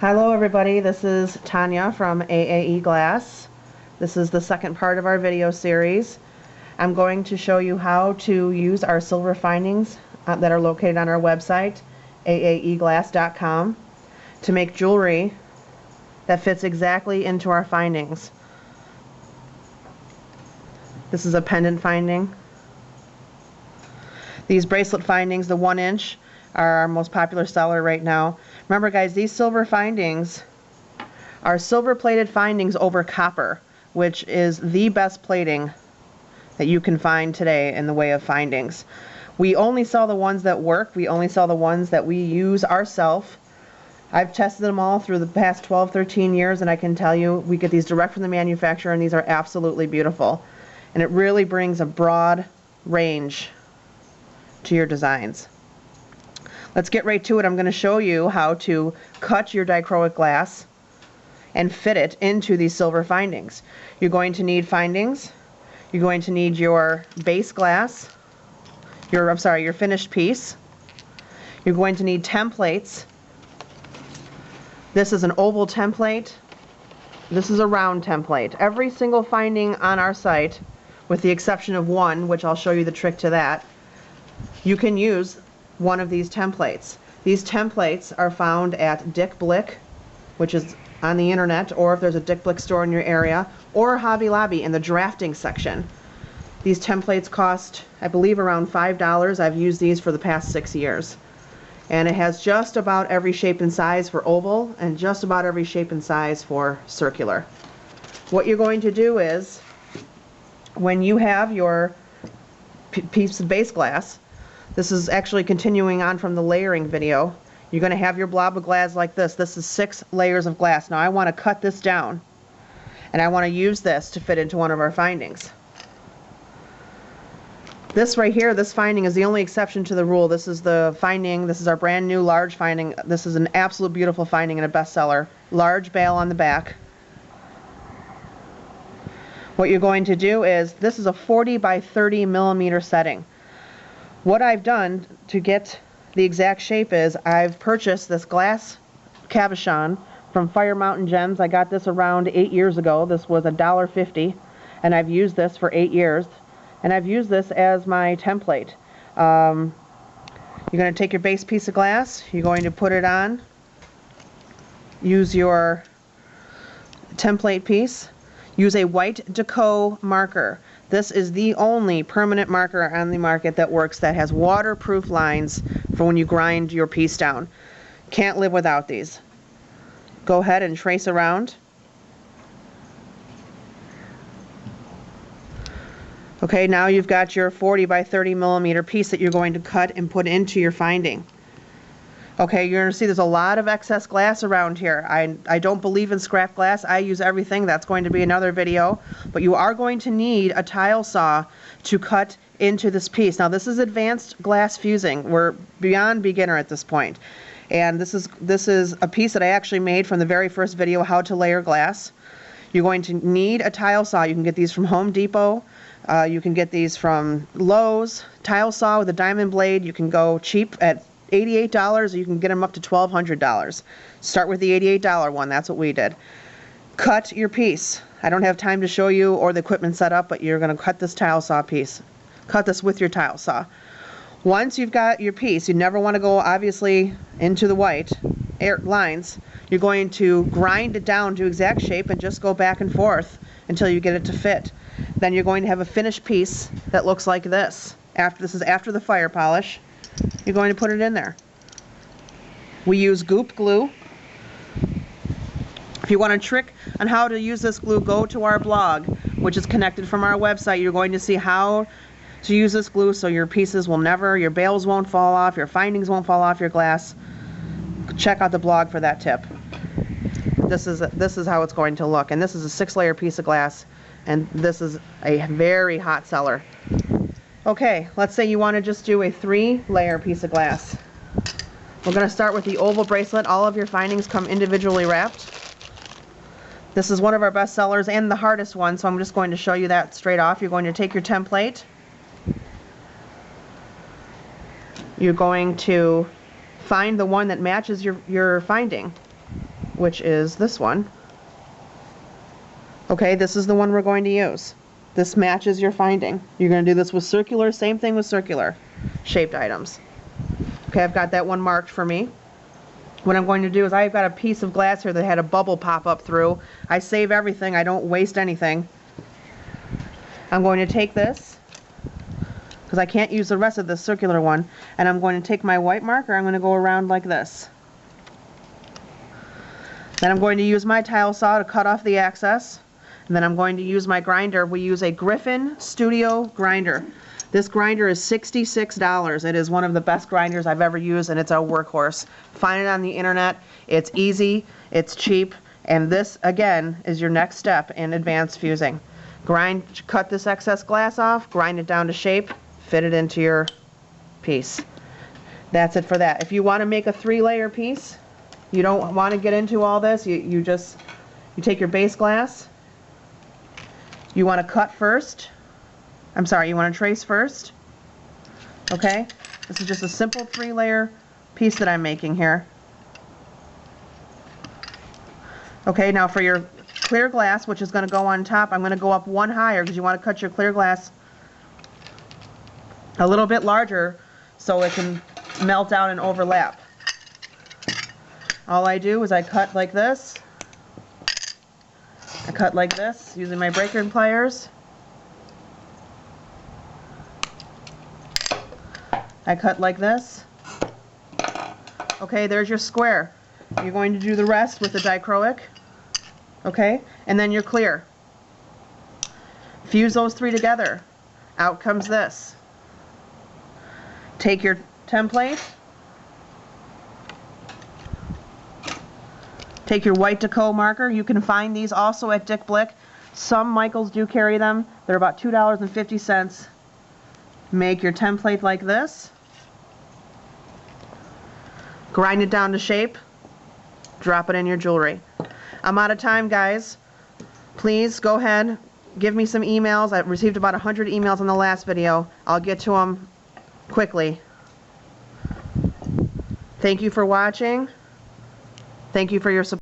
Hello everybody, this is Tanya from AAE Glass. This is the second part of our video series. I'm going to show you how to use our silver findings that are located on our website, aaeglass.com, to make jewelry that fits exactly into our findings. This is a pendant finding. These bracelet findings, the 1-inch, are our most popular seller right now. Remember guys, these silver findings are silver plated findings over copper, which is the best plating that you can find today in the way of findings. We only sell the ones that work. We only sell the ones that we use ourselves. I've tested them all through the past 12-13 years, and I can tell you we get these direct from the manufacturer, and these are absolutely beautiful. And it really brings a broad range to your designs. Let's get right to it. I'm going to show you how to cut your dichroic glass and fit it into these silver findings. You're going to need findings. You're going to need your base glass, your finished piece. You're going to need templates. This is an oval template. This is a round template. Every single finding on our site, with the exception of one, which I'll show you the trick to that, you can use one of these templates. These templates are found at Dick Blick, which is on the internet, or if there's a Dick Blick store in your area, or Hobby Lobby in the drafting section. These templates cost, I believe, around $5. I've used these for the past 6 years. And it has just about every shape and size for oval and just about every shape and size for circular. What you're going to do is, when you have your piece of base glass, this is actually continuing on from the layering video. You're going to have your blob of glass like this. This is 6 layers of glass. Now I want to cut this down, and I want to use this to fit into one of our findings. This right here, this finding is the only exception to the rule. This is the finding. This is our brand new large finding. This is an absolute beautiful finding and a bestseller. Large bail on the back. What you're going to do is, this is a 40 by 30 millimeter setting. What I've done to get the exact shape is, I've purchased this glass cabochon from Fire Mountain Gems. I got this around 8 years ago. This was $1.50, and I've used this for 8 years. And I've used this as my template. You're going to take your base piece of glass, you're going to put it on, use your template piece, use a white Deco marker. This is the only permanent marker on the market that works, that has waterproof lines for when you grind your piece down. Can't live without these. Go ahead and trace around. Okay, now you've got your 40 by 30 millimeter piece that you're going to cut and put into your finding. Okay, you're going to see there's a lot of excess glass around here. I don't believe in scrap glass. I use everything. That's going to be another video. But you are going to need a tile saw to cut into this piece. Now this is advanced glass fusing. We're beyond beginner at this point. And this is a piece that I actually made from the very first video, how to layer glass. You're going to need a tile saw. You can get these from Home Depot. You can get these from Lowe's. Tile saw with a diamond blade. You can go cheap at $88, or you can get them up to $1,200. Start with the $88 one. That's what we did. Cut your piece. I don't have time to show you or the equipment set up, but you're going to cut this tile saw piece. Cut this with your tile saw. Once you've got your piece, you never want to go obviously into the white lines. You're going to grind it down to exact shape and just go back and forth until you get it to fit. Then you're going to have a finished piece that looks like this. This is after the fire polish. You're going to put it in there. We use goop glue. If you want a trick on how to use this glue, go to our blog, which is connected from our website. You're going to see how to use this glue so your pieces will never, your bails won't fall off, your findings won't fall off your glass. Check out the blog for that tip. This is how it's going to look. And this is a 6-layer piece of glass, and this is a very hot seller. Okay, let's say you want to just do a 3-layer piece of glass. We're going to start with the oval bracelet. All of your findings come individually wrapped. This is one of our best sellers and the hardest one, so I'm just going to show you that straight off. You're going to take your template. You're going to find the one that matches your finding. which is this one. Okay, this is the one we're going to use. This matches your finding. You're going to do this with circular, same thing with circular shaped items. Okay, I've got that one marked for me. What I'm going to do is I've got a piece of glass here that had a bubble pop up through. I save everything, I don't waste anything. I'm going to take this, because I can't use the rest of the circular one, and I'm going to take my white marker, I'm going to go around like this. Then I'm going to use my tile saw to cut off the excess. And then I'm going to use my grinder. We use a Griffin Studio grinder. This grinder is $66. It is one of the best grinders I've ever used, and it's our workhorse. Find it on the internet. It's easy, it's cheap, and this, again, is your next step in advanced fusing. Cut this excess glass off, grind it down to shape, fit it into your piece. That's it for that. If you want to make a 3-layer piece, you don't want to get into all this, you take your base glass. You want to cut first. I'm sorry, you want to trace first. Okay? This is just a simple 3-layer piece that I'm making here. Okay, now for your clear glass, which is going to go on top, I'm going to go up one higher because you want to cut your clear glass a little bit larger so it can melt down and overlap. All I do is I cut like this. I cut like this using my breaker and pliers. I cut like this. Okay, there's your square. You're going to do the rest with the dichroic. Okay, and then you're clear. Fuse those 3 together. Out comes this. Take your template. Take your white deco marker. You can find these also at Dick Blick. Some Michaels do carry them. They're about $2.50. Make your template like this. Grind it down to shape. Drop it in your jewelry. I'm out of time, guys. Please go ahead. Give me some emails. I've received about 100 emails on the last video. I'll get to them quickly. Thank you for watching. Thank you for your support.